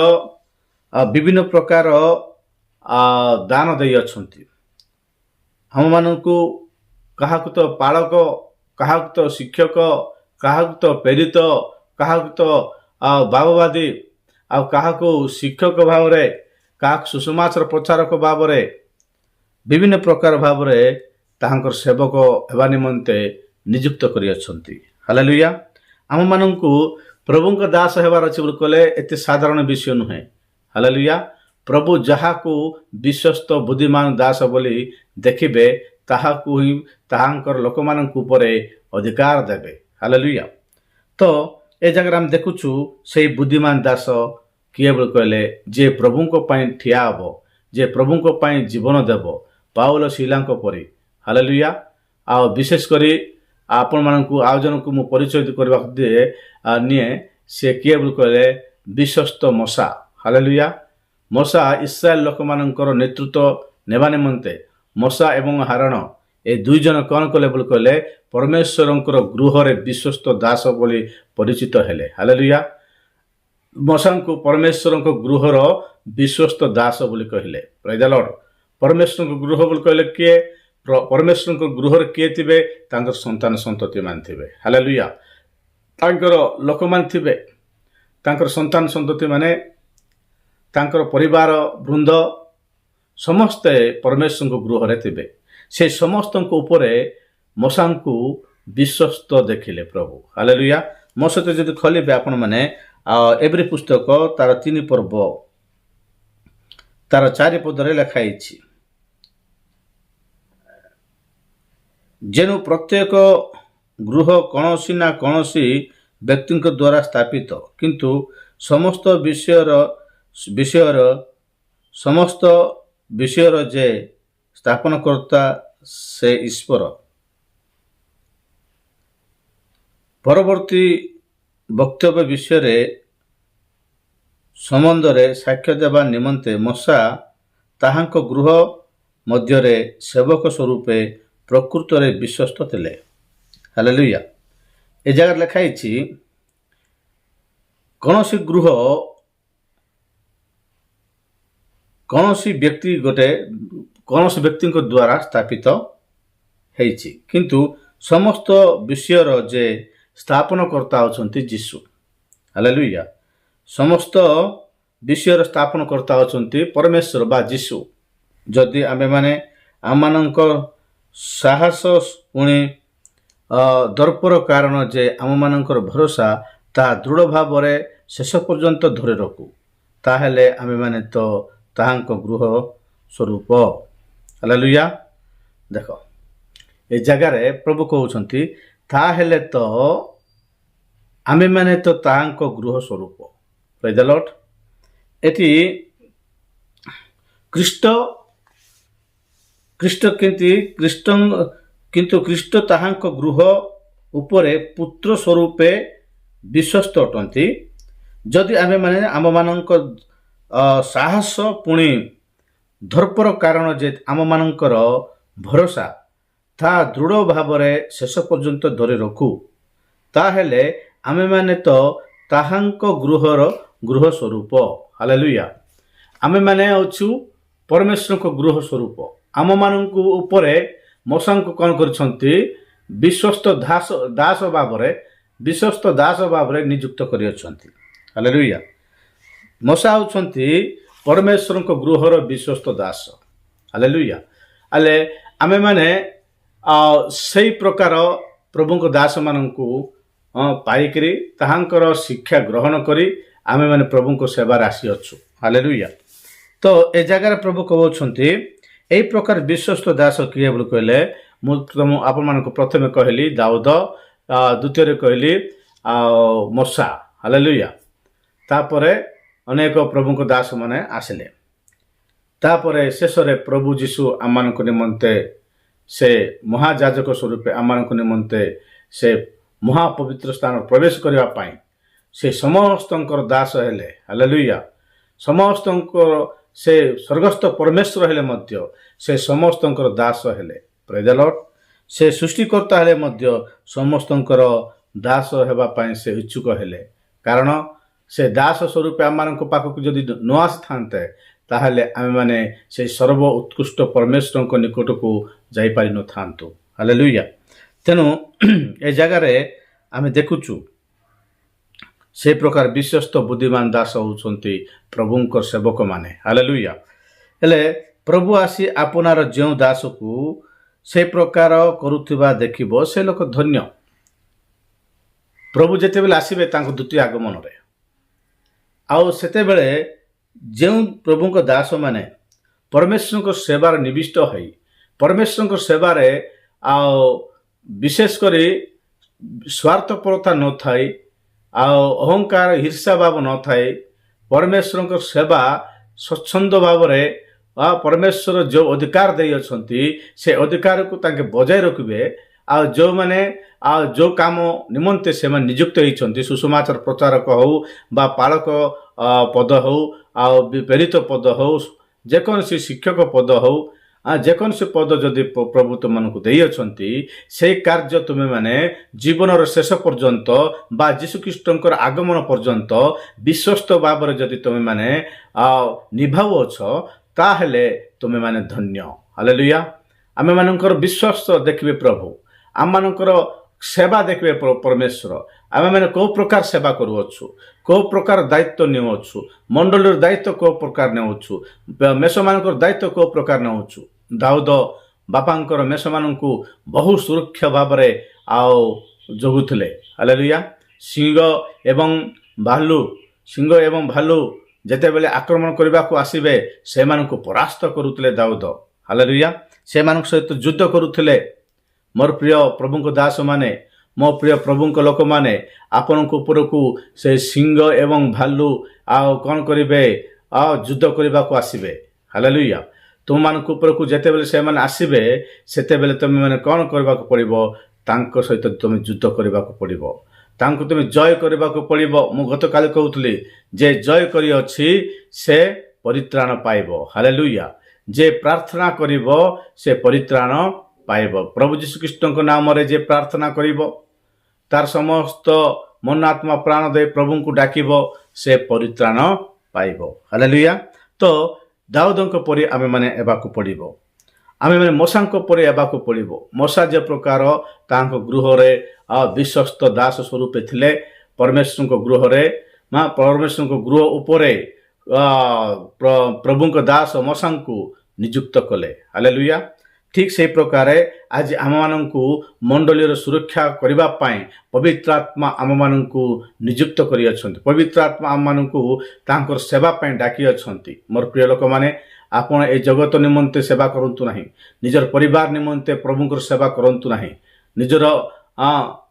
ବିଭିନ୍ନ ପ୍ରକାର ଦାନ ଦେଇଅଛନ୍ତି। ଆମମାନଙ୍କୁ କାହାକୁ ତ ପାଳକ, କାହାକୁ ତ ଶିକ୍ଷକ, କାହାକୁ ତ ପ୍ରେରିତ, କାହାକୁ ତ ବାବବାଦୀ, ଆଉ କାହାକୁ ଶିକ୍ଷକ ଭାବରେ, କାହାକୁ ସୁସମାଚାର ପ୍ରଚାରକ ଭାବରେ, ବିଭିନ୍ନ ପ୍ରକାର ଭାବରେ ତାହାଙ୍କର ସେବକ ହେବା ନିମନ୍ତେ ନିଯୁକ୍ତ କରିଅଛନ୍ତି। ହାଲେଲୁୟା। ଆମମାନଙ୍କୁ ପ୍ରଭୁଙ୍କ ଦାସ ହେବାର ଅଛି ବୋଲି କହିଲେ ଏତେ ସାଧାରଣ ବିଷୟ ନୁହେଁ। ହାଲେଲୁୟା। ପ୍ରଭୁ ଯାହାକୁ ବିଶ୍ୱସ୍ତ ବୁଦ୍ଧିମାନ ଦାସ ବୋଲି ଦେଖିବେ ତାହାକୁ ହିଁ ତାହାଙ୍କର ଲୋକମାନଙ୍କ ଉପରେ ଅଧିକାର ଦେବେ। ହାଲେଲୁୟା। ତ ଏ ଜାଗାରେ ଆମେ ଦେଖୁଛୁ ସେଇ ବୁଦ୍ଧିମାନ ଦାସ କିଏ ବୋଲି କହିଲେ ଯିଏ ପ୍ରଭୁଙ୍କ ପାଇଁ ଠିଆ ହେବ, ଯିଏ ପ୍ରଭୁଙ୍କ ପାଇଁ ଜୀବନ ଦେବ, ପାଉଲ ଶିଲାଙ୍କ ପରି। ହାଲେଲୁୟା। ଆଉ ବିଶେଷ କରି ଆପଣମାନଙ୍କୁ ଆଉ ଜଣଙ୍କୁ ମୁଁ ପରିଚୟ କରିବାକୁ ନିଏ, ସେ କିଏ ବୋଲି କହିଲେ ବିଶ୍ୱସ୍ତ ମଶା। ହାଲେଲୁୟା। ମଶା ଇସ୍ରାଏଲ ଲୋକମାନଙ୍କର ନେତୃତ୍ୱ ନେବା ନିମନ୍ତେ ମଶା ଏବଂ ହାରଣ ଏ ଦୁଇ ଜଣ କ'ଣ କଲେ ବୋଲି କହିଲେ ପରମେଶ୍ୱରଙ୍କର ଗୃହରେ ବିଶ୍ୱସ୍ତ ଦାସ ବୋଲି ପରିଚିତ ହେଲେ। ହାଲେଲୁୟା। ମଶାଙ୍କୁ ପରମେଶ୍ୱରଙ୍କ ଗୃହର ବିଶ୍ୱସ୍ତ ଦାସ ବୋଲି କହିଲେ। ପ୍ରେଜ୍ ଦ ଲର୍ଡ। ପରମେଶ୍ୱରଙ୍କ ଗୃହ ବୋଲି କହିଲେ କିଏ? ପରମେଶ୍ୱରଙ୍କ ଗୃହରେ କିଏ ଥିବେ? ତାଙ୍କର ସନ୍ତାନ ସନ୍ତତି ମାନେ ଥିବେ। ହାଲେଲୁୟା। ତାଙ୍କର ଲୋକମାନେ ଥିବେ, ତାଙ୍କର ସନ୍ତାନ ସନ୍ତତି ମାନେ, ତାଙ୍କର ପରିବାର ବୃନ୍ଦ ସମସ୍ତେ ପରମେଶ୍ୱରଙ୍କ ଗୃହରେ ଥିବେ। ସେ ସମସ୍ତଙ୍କ ଉପରେ ମଶାଙ୍କୁ ବିଶ୍ୱସ୍ତ ଦେଖିଲେ ପ୍ରଭୁ। ହାଲେଲୁୟା। ମୋ ସହିତ ଯଦି ଖୋଲିବେ ଆପଣମାନେ ଏବ୍ରୀ ପୁସ୍ତକ ତାର 3 ପର୍ବ ତାର 4 ପଦରେ ଲେଖା ହେଇଛି, ଯେଣୁ ପ୍ରତ୍ୟେକ ଗୃହ କୌଣସି ନା କୌଣସି ବ୍ୟକ୍ତିଙ୍କ ଦ୍ୱାରା ସ୍ଥାପିତ, କିନ୍ତୁ ସମସ୍ତ ବିଷୟର ଯେ ସ୍ଥାପନକର୍ତ୍ତା ସେ ଈଶ୍ୱର। ପରବର୍ତ୍ତୀ ବକ୍ତବ୍ୟ ବିଷୟରେ ସମ୍ବନ୍ଧରେ ସାକ୍ଷ୍ୟ ଦେବା ନିମନ୍ତେ ମଶା ତାହାଙ୍କ ଗୃହ ମଧ୍ୟରେ ସେବକ ସ୍ୱରୂପେ ପ୍ରକୃତରେ ବିଶ୍ୱସ୍ତ ଥିଲେ। ହାଲେଲୁୟା। ଏ ଜାଗାରେ ଲେଖା ହେଇଛି କୌଣସି ଗୃହ କୌଣସି ବ୍ୟକ୍ତିଙ୍କ ଦ୍ୱାରା ସ୍ଥାପିତ ହେଇଛି, କିନ୍ତୁ ସମସ୍ତ ବିଷୟର ଯେ ସ୍ଥାପନକର୍ତ୍ତା ଅଛନ୍ତି ଯୀଶୁ। ହାଲେଲୁୟା। ସମସ୍ତ ବିଷୟର ସ୍ଥାପନକର୍ତ୍ତା ଅଛନ୍ତି ପରମେଶ୍ୱର ବା ଯୀଶୁ। ଯଦି ଆମେମାନେ ଆମମାନଙ୍କ ସାହସ ପୁଣି ଦର୍ପର କାରଣ ଯେ ଆମମାନଙ୍କର ଭରସା ତାହା ଦୃଢ଼ ଭାବରେ ଶେଷ ପର୍ଯ୍ୟନ୍ତ ଧରି ରଖୁ, ତାହେଲେ ଆମେମାନେ ତ ତାହାଙ୍କ ଗୃହ ସ୍ୱରୂପ। ହାଲେଲୁୟା। ଦେଖ ଏ ଜାଗାରେ ପ୍ରଭୁ କହୁଛନ୍ତି ତାହେଲେ ତ ଆମେମାନେ ତ ତାହାଙ୍କ ଗୃହ ସ୍ୱରୂପ। ପ୍ରେଜ୍ ଦ ଲର୍ଡ। ଏଠି ଖ୍ରୀଷ୍ଟ କିନ୍ତୁ ଖ୍ରୀଷ୍ଟ ତାହାଙ୍କ ଗୃହ ଉପରେ ପୁତ୍ର ସ୍ୱରୂପେ ବିଶ୍ୱସ୍ତ ଅଟନ୍ତି। ଯଦି ଆମେମାନେ ଆମମାନଙ୍କ ସାହସ ପୁଣି ଧର୍ପର କାରଣ ଯେ ଆମମାନଙ୍କର ଭରସା ତାହା ଦୃଢ଼ ଭାବରେ ଶେଷ ପର୍ଯ୍ୟନ୍ତ ଧରି ରଖୁ, ତାହେଲେ ଆମେମାନେ ତ ତାହାଙ୍କ ଗୃହ ସ୍ୱରୂପ। ହାଲେଲୁୟା। ଆମେମାନେ ଅଛୁ ପରମେଶ୍ୱରଙ୍କ ଗୃହ ସ୍ୱରୂପ। ଆମମାନଙ୍କୁ ଉପରେ ମୋଶାଙ୍କୁ କ'ଣ କରିଛନ୍ତି? ବିଶ୍ୱସ୍ତ ଦାସ ଭାବରେ ନିଯୁକ୍ତ କରିଅଛନ୍ତି। ହାଲେଲୁୟା। ମୋଶା ହେଉଛନ୍ତି ପରମେଶ୍ୱରଙ୍କ ଗୃହର ବିଶ୍ୱସ୍ତ ଦାସ। ହାଲେଲୁୟା। ହେଲେ ଆମେମାନେ ସେଇ ପ୍ରକାର ପ୍ରଭୁଙ୍କ ଦାସମାନଙ୍କୁ ପାଇକରି ତାହାଙ୍କର ଶିକ୍ଷା ଗ୍ରହଣ କରି ଆମେମାନେ ପ୍ରଭୁଙ୍କ ସେବାରେ ଆସିଅଛୁ। ହାଲେଲୁୟା। ତ ଏ ଜାଗାରେ ପ୍ରଭୁ କହୁଛନ୍ତି ଏହି ପ୍ରକାର ବିଶ୍ୱସ୍ତ ଦାସ କିଏ ବୋଲି କହିଲେ, ମୁଁ ଆପଣମାନଙ୍କୁ ପ୍ରଥମେ କହିଲି ଦାଉଦ, ଦ୍ୱିତୀୟରେ କହିଲି ମୋଶା। ହାଲେଲୁୟା। ତାପରେ ଅନେକ ପ୍ରଭୁଙ୍କ ଦାସମାନେ ଆସିଲେ। ତାପରେ ଶେଷରେ ପ୍ରଭୁ ଯୀଶୁ ଆମମାନଙ୍କ ନିମନ୍ତେ ସେ ମହାଯାଜକ ସ୍ୱରୂପେ ଆମମାନଙ୍କ ନିମନ୍ତେ ସେ ମହାପବିତ୍ର ସ୍ଥାନ ପ୍ରବେଶ କରିବା ପାଇଁ ସେ ସମସ୍ତଙ୍କର ଦାସ ହେଲେ। ହାଲେଲୁୟା। ସମସ୍ତଙ୍କର ସେ ସ୍ୱର୍ଗସ୍ଥ ପରମେଶ୍ୱର ହେଲେ ମଧ୍ୟ ସେ ସମସ୍ତଙ୍କର ଦାସ ହେଲେ। ପ୍ରେଜ୍ ଦ ଲର୍ଡ। ସେ ସୃଷ୍ଟିକର୍ତ୍ତା ହେଲେ ମଧ୍ୟ ସମସ୍ତଙ୍କର ଦାସ ହେବା ପାଇଁ ସେ ଇଚ୍ଛୁକ ହେଲେ। କାରଣ ସେ ଦାସ ସ୍ୱରୂପେ ଆମମାନଙ୍କ ପାଖକୁ ଯଦି ନ ଆସିଥାନ୍ତେ ତାହେଲେ ଆମେମାନେ ସେଇ ସର୍ବ ଉତ୍କୃଷ୍ଟ ପରମେଶ୍ୱରଙ୍କ ନିକଟକୁ ଯାଇପାରିନଥାନ୍ତୁ। ହାଲେଲୁୟା। ତେଣୁ ଏ ଜାଗାରେ ଆମେ ଦେଖୁଛୁ ସେ ପ୍ରକାର ବିଶ୍ୱସ୍ତ ବୁଦ୍ଧିମାନ ଦାସ ହେଉଛନ୍ତି ପ୍ରଭୁଙ୍କ ସେବକମାନେ। ହାଲେଲୁୟା। ହେଲେ ପ୍ରଭୁ ଆସି ଆପଣାର ଯେଉଁ ଦାସକୁ ସେ ପ୍ରକାର କରୁଥିବା ଦେଖିବ ସେ ଲୋକ ଧନ୍ୟ। ପ୍ରଭୁ ଯେତେବେଳେ ଆସିବେ ତାଙ୍କ ଦ୍ୱିତୀୟ ଆଗମନରେ, ଆଉ ସେତେବେଳେ ଯେଉଁ ପ୍ରଭୁଙ୍କ ଦାସମାନେ ପରମେଶ୍ୱରଙ୍କ ସେବାରେ ନିବିଷ୍ଟ ହୋଇ ପରମେଶ୍ୱରଙ୍କ ସେବାରେ ଆଉ ବିଶେଷ କରି ସ୍ୱାର୍ଥପରତା ନଥାଇ ଆଉ ଅହଙ୍କାର ଈର୍ଷା ଭାବ ନଥାଏ, ପରମେଶ୍ୱରଙ୍କ ସେବା ସ୍ୱଚ୍ଛନ୍ଦ ଭାବରେ ପରମେଶ୍ୱର ଯେଉଁ ଅଧିକାର ଦେଇଅଛନ୍ତି ସେ ଅଧିକାରକୁ ତାଙ୍କେ ବଜାୟ ରଖିବେ। ଆଉ ଯେଉଁମାନେ ଯେଉଁ କାମ ନିମନ୍ତେ ସେମାନେ ନିଯୁକ୍ତ ହୋଇଛନ୍ତି, ସୁସମାଚାର ପ୍ରଚାରକ ହେଉ ବା ପାଳକ ପଦ ହେଉ ଆଉ ପ୍ରେରିତ ପଦ ହେଉ, ଯେକୌଣସି ଶିକ୍ଷକ ପଦ ହେଉ, ଯେକୌଣସି ପଦ ଯଦି ପ୍ରଭୁ ତୁମମାନଙ୍କୁ ଦେଇଅଛନ୍ତି ସେଇ କାର୍ଯ୍ୟ ତୁମେମାନେ ଜୀବନର ଶେଷ ପର୍ଯ୍ୟନ୍ତ ବା ଯୀଶୁଖ୍ରୀଷ୍ଟଙ୍କର ଆଗମନ ପର୍ଯ୍ୟନ୍ତ ବିଶ୍ୱସ୍ତ ଭାବରେ ଯଦି ତୁମେମାନେ ନିଭାଉଅଛ ତାହେଲେ ତୁମେମାନେ ଧନ୍ୟ। ହାଲେଲୁୟା। ଆମେମାନଙ୍କର ବିଶ୍ୱସ୍ତ ଦେଖିବେ ପ୍ରଭୁ, ଆମମାନଙ୍କର ସେବା ଦେଖିବେ ପରମେଶ୍ୱର। ଆମେମାନେ କେଉଁ ପ୍ରକାର ସେବା କରୁଅଛୁ, କେଉଁ ପ୍ରକାର ଦାୟିତ୍ୱ ନେଉଅଛୁ, ମଣ୍ଡଳୀର ଦାୟିତ୍ୱ କେଉଁ ପ୍ରକାର ନେଉଛୁ, ମେଷମାନଙ୍କର ଦାୟିତ୍ୱ କେଉଁ ପ୍ରକାର ନେଉଛୁ। ଦାଉଦ ବାପାଙ୍କର ମେଷମାନଙ୍କୁ ବହୁ ସୁରକ୍ଷା ଭାବରେ ଜଗୁଥିଲେ। ହାଲେଲୁୟା। ସିଂହ ଏବଂ ଭାଲୁ ଯେତେବେଳେ ଆକ୍ରମଣ କରିବାକୁ ଆସିବେ ସେମାନଙ୍କୁ ପରାସ୍ତ କରୁଥିଲେ ଦାଉଦ। ହାଲେଲୁୟା। ସେମାନଙ୍କ ସହିତ ଯୁଦ୍ଧ କରୁଥିଲେ। ମୋର ପ୍ରିୟ ପ୍ରଭୁଙ୍କ ଦାସମାନେ, ମୋ ପ୍ରିୟ ପ୍ରଭୁଙ୍କ ଲୋକମାନେ, ଆପଣଙ୍କ ଉପରକୁ ସେ ସିଂହ ଏବଂ ଭାଲୁ କ'ଣ କରିବେ? ଯୁଦ୍ଧ କରିବାକୁ ଆସିବେ। ହାଲେଲୁୟା। ତୁମମାନଙ୍କ ଉପରକୁ ଯେତେବେଳେ ସେମାନେ ଆସିବେ ସେତେବେଳେ ତୁମେମାନେ କ'ଣ କରିବାକୁ ପଡ଼ିବ? ତାଙ୍କ ସହିତ ତୁମେ ଯୁଦ୍ଧ କରିବାକୁ ପଡ଼ିବ, ତାଙ୍କୁ ତୁମେ ଜୟ କରିବାକୁ ପଡ଼ିବ। ମୁଁ ଗତକାଲି କହୁଥିଲି ଯେ ଜୟ କରିଅଛି ସେ ପରିତ୍ରାଣ ପାଇବ। ହାଲେଲୁୟା। ଯେ ପ୍ରାର୍ଥନା କରିବ ସେ ପରିତ୍ରାଣ ପାଇବ। ପ୍ରଭୁ ଯୀଶୁଖ୍ରୀଷ୍ଟଙ୍କ ନାମରେ ଯେ ପ୍ରାର୍ଥନା କରିବ, ତାର ସମସ୍ତ ମନ ଆତ୍ମା ପ୍ରାଣ ଦେଇ ପ୍ରଭୁଙ୍କୁ ଡାକିବ, ସେ ପରିତ୍ରାଣ ପାଇବ। ହାଲେଲୁୟା। ତ ଦାଉଦଙ୍କ ପରି ଆମେମାନେ ହେବାକୁ ପଡ଼ିବ। ଆମେମାନେ ମୋଶାଙ୍କ ପରି ହେବାକୁ ପଡ଼ିବ। ମୋଶା ଯେ ପ୍ରକାର ତାଙ୍କ ଗୃହରେ ବିଶ୍ୱସ୍ତ ଦାସ ସ୍ୱରୂପେ ଥିଲେ, ପରମେଶ୍ୱରଙ୍କ ଗୃହରେ ପରମେଶ୍ୱରଙ୍କ ଗୃହ ଉପରେ ପ୍ରଭୁଙ୍କ ଦାସ ମୋଶାଙ୍କୁ ନିଯୁକ୍ତ କଲେ। ହାଲେଲୁୟା। ଠିକ୍ ସେହି ପ୍ରକାରେ ଆଜି ଆମମାନଙ୍କୁ ମଣ୍ଡଳୀର ସୁରକ୍ଷା କରିବା ପାଇଁ ପବିତ୍ର ଆତ୍ମା ଆମମାନଙ୍କୁ ନିଯୁକ୍ତ କରିଅଛନ୍ତି। ପବିତ୍ର ଆତ୍ମା ଆମମାନଙ୍କୁ ତାଙ୍କର ସେବା ପାଇଁ ଡାକିଅଛନ୍ତି। ମୋର ପ୍ରିୟ ଲୋକମାନେ, ଆପଣ ଏ ଜଗତ ନିମନ୍ତେ ସେବା କରନ୍ତୁ ନାହିଁ, ନିଜର ପରିବାର ନିମନ୍ତେ ପ୍ରଭୁଙ୍କର ସେବା କରନ୍ତୁ ନାହିଁ, ନିଜର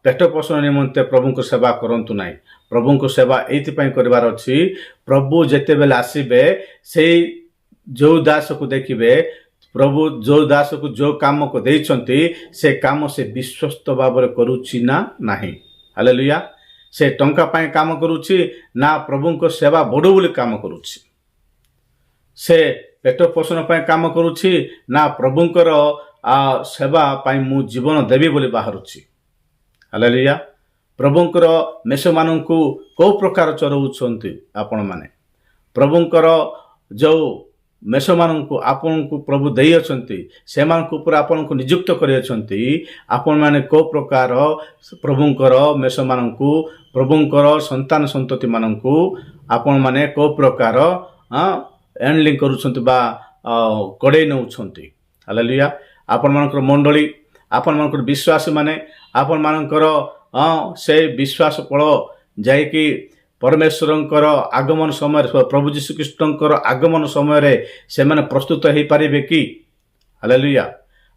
ପେଟ ପୋଷଣ ନିମନ୍ତେ ପ୍ରଭୁଙ୍କ ସେବା କରନ୍ତୁ ନାହିଁ। ପ୍ରଭୁଙ୍କ ସେବା ଏଇଥିପାଇଁ କରିବାର ଅଛି, ପ୍ରଭୁ ଯେତେବେଳେ ଆସିବେ ସେଇ ଯେଉଁ ଦାସକୁ ଦେଖିବେ ପ୍ରଭୁ ଯେଉଁ ଦାସକୁ ଯେଉଁ କାମକୁ ଦେଇଛନ୍ତି ସେ କାମ ସେ ବିଶ୍ୱସ୍ତ ଭାବରେ କରୁଛି ନା ନାହିଁ। ହାଲେଲୁୟା। ସେ ଟଙ୍କା ପାଇଁ କାମ କରୁଛି ନା ପ୍ରଭୁଙ୍କ ସେବା ବଢ଼ୁ ବୋଲି କାମ କରୁଛି। ସେ ପେଟ ପୋଷଣ ପାଇଁ କାମ କରୁଛି ନା ପ୍ରଭୁଙ୍କର ସେବା ପାଇଁ ମୁଁ ଜୀବନ ଦେବି ବୋଲି ବାହାରୁଛି। ହାଲେଲୁୟା। ପ୍ରଭୁଙ୍କର ମେଷମାନଙ୍କୁ କେଉଁ ପ୍ରକାର ଚରଉଛନ୍ତି ଆପଣମାନେ? ପ୍ରଭୁଙ୍କର ଯେଉଁ ମେଷମାନଙ୍କୁ ଆପଣଙ୍କୁ ପ୍ରଭୁ ଦେଇଅଛନ୍ତି ସେମାନଙ୍କ ଉପରେ ଆପଣଙ୍କୁ ନିଯୁକ୍ତ କରିଅଛନ୍ତି। ଆପଣମାନେ କେଉଁ ପ୍ରକାର ପ୍ରଭୁଙ୍କର ମେଷମାନଙ୍କୁ, ପ୍ରଭୁଙ୍କର ସନ୍ତାନ ସନ୍ତତିମାନଙ୍କୁ ଆପଣମାନେ କେଉଁ ପ୍ରକାର ହ୍ୟାଣ୍ଡଲିଂ କରୁଛନ୍ତି ବା କଡ଼େଇ ନେଉଛନ୍ତି। ହାଲେଲୁୟା। ଆପଣମାନଙ୍କର ମଣ୍ଡଳୀ, ଆପଣମାନଙ୍କର ବିଶ୍ୱାସୀମାନେ, ଆପଣମାନଙ୍କର ସେ ବିଶ୍ୱାସ ଫଳ ଯାଇକି ପରମେଶ୍ୱରଙ୍କର ଆଗମନ ସମୟରେ, ପ୍ରଭୁ ଯୀଶୁଖ୍ରୀଷ୍ଟଙ୍କର ଆଗମନ ସମୟରେ ସେମାନେ ପ୍ରସ୍ତୁତ ହୋଇପାରିବେ କି? ହାଲେଲୁୟା।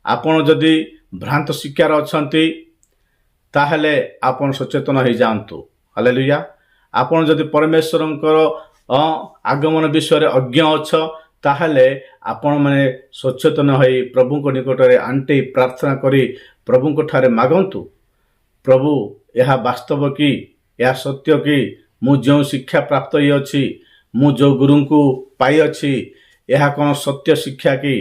ଆପଣ ଯଦି ଭ୍ରାନ୍ତ ଶିକ୍ଷାର ଅଛନ୍ତି ତାହେଲେ ଆପଣ ସଚେତନ ହୋଇଯାଆନ୍ତୁ। ହାଲେଲୁୟା। ଆପଣ ଯଦି ପରମେଶ୍ୱରଙ୍କର ଆଗମନ ବିଷୟରେ ଅଜ୍ଞ ଅଛ ତାହେଲେ ଆପଣମାନେ ସଚେତନ ହୋଇ ପ୍ରଭୁଙ୍କ ନିକଟରେ ଆଣ୍ଠେଇ ପ୍ରାର୍ଥନା କରି ପ୍ରଭୁଙ୍କ ଠାରେ ମାଗନ୍ତୁ, ପ୍ରଭୁ ଏହା ବାସ୍ତବ କି? ଏହା ସତ୍ୟ କି? ମୁଁ ଯେଉଁ ଶିକ୍ଷା ପ୍ରାପ୍ତ ହୋଇଅଛି, ମୁଁ ଯେଉଁ ଗୁରୁଙ୍କୁ ପାଇଅଛି, ଏହା କ'ଣ ସତ୍ୟ ଶିକ୍ଷା କି?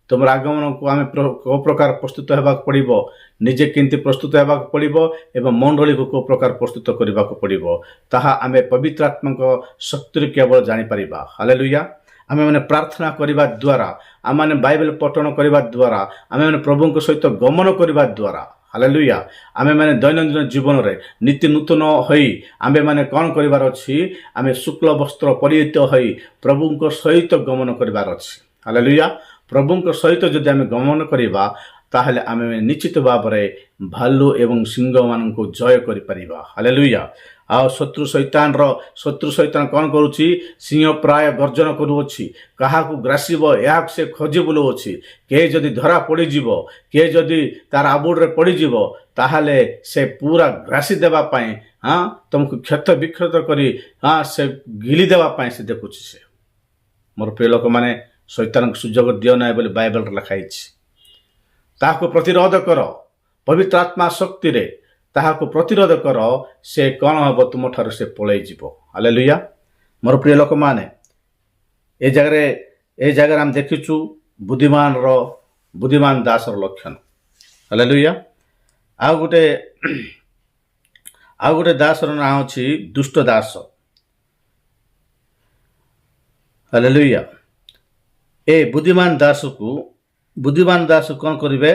ତୁମର ଆଗମନକୁ ଆମେ କେଉଁ ପ୍ରକାର ପ୍ରସ୍ତୁତ ହେବାକୁ ପଡ଼ିବ, ନିଜେ କେମିତି ପ୍ରସ୍ତୁତ ହେବାକୁ ପଡ଼ିବ ଏବଂ ମଣ୍ଡଳୀକୁ କେଉଁ ପ୍ରକାର ପ୍ରସ୍ତୁତ କରିବାକୁ ପଡ଼ିବ, ତାହା ଆମେ ପବିତ୍ର ଆତ୍ମାଙ୍କ ଶକ୍ତିରେ କେବଳ ଜାଣିପାରିବା। ହାଲେଲୁୟା। ଆମେମାନେ ପ୍ରାର୍ଥନା କରିବା ଦ୍ୱାରା, ଆମେମାନେ ବାଇବେଲ ପଠନ କରିବା ଦ୍ୱାରା, ଆମେମାନେ ପ୍ରଭୁଙ୍କ ସହିତ ଗମନ କରିବା ଦ୍ୱାରା, ହାଲେଲୁୟା, ଆମେମାନେ ଦୈନନ୍ଦିନ ଜୀବନରେ ନୀତି ନୂତନ ହୋଇ ଆମେମାନେ କ'ଣ କରିବାର ଅଛି? ଆମେ ଶୁକ୍ଳ ବସ୍ତ୍ର ପରିହିତ ହୋଇ ପ୍ରଭୁଙ୍କ ସହିତ ଗମନ କରିବାର ଅଛି। ହାଲେଲୁୟା। ପ୍ରଭୁଙ୍କ ସହିତ ଯଦି ଆମେ ଗମନ କରିବା ତାହେଲେ ଆମେ ନିଶ୍ଚିତ ଭାବରେ ଭାଲୁ ଏବଂ ସିଂହମାନଙ୍କୁ ଜୟ କରିପାରିବା। ହାଲେଲୁୟା। ଆଉ ଶତ୍ରୁ ସୈତାନ କ'ଣ କରୁଛି? ସିଂହ ପ୍ରାୟ ଗର୍ଜନ କରୁଅଛି, କାହାକୁ ଗ୍ରାସିବ ଏହାକୁ ସେ ଖୋଜି ବୁଲୁଅଛି। କେହି ଯଦି ଧରା ପଡ଼ିଯିବ, କିଏ ଯଦି ତାର ଆବୁଡ଼ରେ ପଡ଼ିଯିବ ତାହେଲେ ସେ ପୁରା ଗ୍ରାସି ଦେବା ପାଇଁ, ତୁମକୁ କ୍ଷତ ବିକ୍ଷତ କରି ସେ ଗିଳି ଦେବା ପାଇଁ ସେ ଦେଖୁଛି। ସେ ମୋର ପ୍ରିୟ ଲୋକମାନେ, ଶୈତାନକୁ ସୁଯୋଗ ଦିଅ ନାହିଁ ବୋଲି ବାଇବେଲରେ ଲେଖା ହେଇଛି। ତାହାକୁ ପ୍ରତିରୋଧ କର ପବିତ୍ର ଆତ୍ମା ଶକ୍ତିରେ, ତାହାକୁ ପ୍ରତିରୋଧ କର, ସେ କ'ଣ ହେବ? ତୁମଠାରୁ ସେ ପଳେଇ ଯିବ। ହାଲେଲୁୟା। ମୋର ପ୍ରିୟ ଲୋକମାନେ, ଏ ଜାଗାରେ ଆମେ ଦେଖିଛୁ ବୁଦ୍ଧିମାନ ଦାସର ଲକ୍ଷଣ। ହାଲେଲୁୟା। ଆଉ ଗୋଟେ ଦାସର ନାଁ ଅଛି ଦୁଷ୍ଟ ଦାସ। ହାଲେଲୁୟା। ଏ ବୁଦ୍ଧିମାନ ଦାସ କ'ଣ କରିବେ?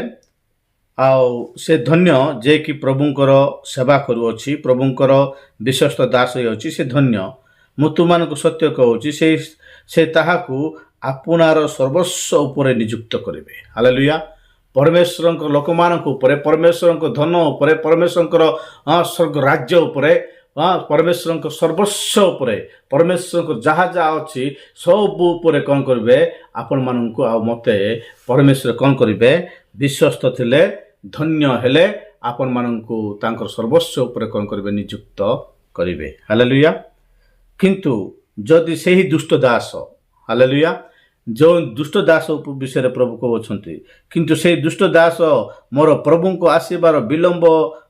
ଆଉ ସେ ଧନ୍ୟ ଯେ କି ପ୍ରଭୁଙ୍କର ସେବା କରୁଅଛି, ପ୍ରଭୁଙ୍କର ବିଶ୍ୱସ୍ତ ଦାସ ହେଉଛି ସେ ଧନ୍ୟ। ମୁଁ ତୁମମାନଙ୍କୁ ସତ୍ୟ କହୁଛି, ସେ ତାହାକୁ ଆପଣାର ସର୍ବସ୍ୱ ଉପରେ ନିଯୁକ୍ତ କରିବେ। ହାଲେଲୁୟା। ପରମେଶ୍ୱରଙ୍କ ଲୋକମାନଙ୍କ ଉପରେ, ପରମେଶ୍ୱରଙ୍କ ଧନ ଉପରେ, ପରମେଶ୍ୱରଙ୍କର ସ୍ୱର୍ଗ ରାଜ୍ୟ ଉପରେ, ପରମେଶ୍ୱରଙ୍କ ସର୍ବସ୍ୱ ଉପରେ, ପରମେଶ୍ୱରଙ୍କ ଯାହା ଅଛି ସବୁ ଉପରେ କ'ଣ କରିବେ? ଆପଣମାନଙ୍କୁ ଆଉ ମୋତେ ପରମେଶ୍ୱର କ'ଣ କରିବେ? ବିଶ୍ୱସ୍ତ ଥିଲେ, ଧନ୍ୟ ହେଲେ ଆପଣମାନଙ୍କୁ ତାଙ୍କର ସର୍ବସ୍ୱ ଉପରେ କ'ଣ କରିବେ? ନିଯୁକ୍ତ କରିବେ। ହାଲେଲୁୟା। କିନ୍ତୁ ଯଦି ସେହି ଦୁଷ୍ଟ ଦାସ, ହାଲେଲୁୟା, ଯେଉଁ ଦୁଷ୍ଟ ଦାସ ବିଷୟରେ ପ୍ରଭୁ କହୁଛନ୍ତି, କିନ୍ତୁ ସେହି ଦୁଷ୍ଟ ଦାସ ମୋର ପ୍ରଭୁଙ୍କୁ ଆସିବାର ବିଳମ୍ବ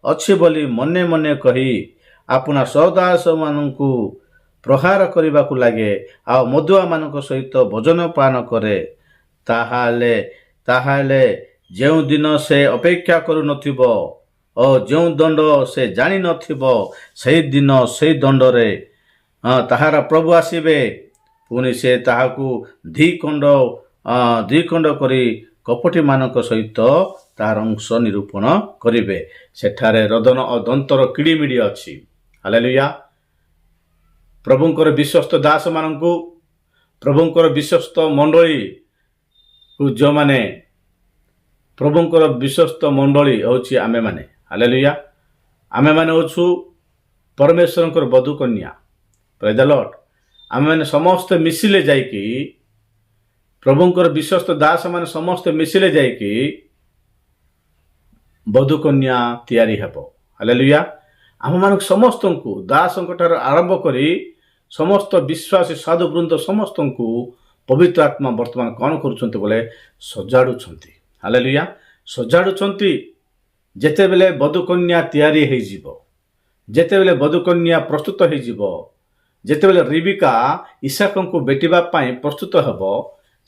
ଅଛି ବୋଲି ମନେ ମନେ କହି ଆପଣା ସହଦାସମାନଙ୍କୁ ପ୍ରହାର କରିବାକୁ ଲାଗେ ଆଉ ମଦୁଆମାନଙ୍କ ସହିତ ଭୋଜନ ପାନ କରେ, ତାହେଲେ ଯେଉଁ ଦିନ ସେ ଅପେକ୍ଷା କରୁନଥିବ ଓ ଯେଉଁ ଦଣ୍ଡ ସେ ଜାଣିନଥିବ, ସେହି ଦିନ ସେହି ଦଣ୍ଡରେ ତାହାର ପ୍ରଭୁ ଆସିବେ। ପୁଣି ସେ ତାହାକୁ ଦ୍ୱିଖଣ୍ଡ କରି କପଟୀମାନଙ୍କ ସହିତ ତାହାର ଅଂଶ ନିରୂପଣ କରିବେ। ସେଠାରେ ରୋଦନ ଓ ଦନ୍ତର କିଡ଼ିମିଡ଼ି ଅଛି। ହାଲେଲୁୟା। ପ୍ରଭୁଙ୍କର ବିଶ୍ୱସ୍ତ ଦାସମାନଙ୍କୁ, ପ୍ରଭୁଙ୍କର ବିଶ୍ୱସ୍ତ ମଣ୍ଡଳୀକୁ, ଯେଉଁମାନେ ପ୍ରଭୁଙ୍କର ବିଶ୍ୱସ୍ତ ମଣ୍ଡଳୀ ହେଉଛି ଆମେମାନେ। ହାଲେଲୁୟା। ଆମେମାନେ ହେଉଛୁ ପରମେଶ୍ୱରଙ୍କର ବଧୂ କନ୍ୟା। ପ୍ରେଜ୍ ଦ ଲର୍ଡ। ଆମେମାନେ ସମସ୍ତେ ମିଶିଲେ ଯାଇକି, ପ୍ରଭୁଙ୍କର ବିଶ୍ୱସ୍ତ ଦାସମାନେ ସମସ୍ତେ ମିଶିଲେ ଯାଇକି ବଧୂ କନ୍ୟା ତିଆରି ହେବ। ହାଲେଲୁୟା। ଆମମାନଙ୍କୁ ସମସ୍ତଙ୍କୁ, ଦାସଙ୍କ ଠାରୁ ଆରମ୍ଭ କରି ସମସ୍ତ ବିଶ୍ୱାସୀ ସାଧୁବୃନ୍ଦ ସମସ୍ତଙ୍କୁ ପବିତ୍ର ଆତ୍ମା ବର୍ତ୍ତମାନ କ'ଣ କରୁଛନ୍ତି ବୋଲେ ସଜାଡ଼ୁଛନ୍ତି। ହାଲେଲୁୟା। ସଜାଡ଼ୁଛନ୍ତି। ଯେତେବେଳେ ବଧୂକନ୍ୟା ତିଆରି ହେଇଯିବ, ଯେତେବେଳେ ବଧୂକନ୍ୟା ପ୍ରସ୍ତୁତ ହେଇଯିବ, ଯେତେବେଳେ ରିବିକା ଇସାକଙ୍କୁ ଭେଟିବା ପାଇଁ ପ୍ରସ୍ତୁତ ହେବ,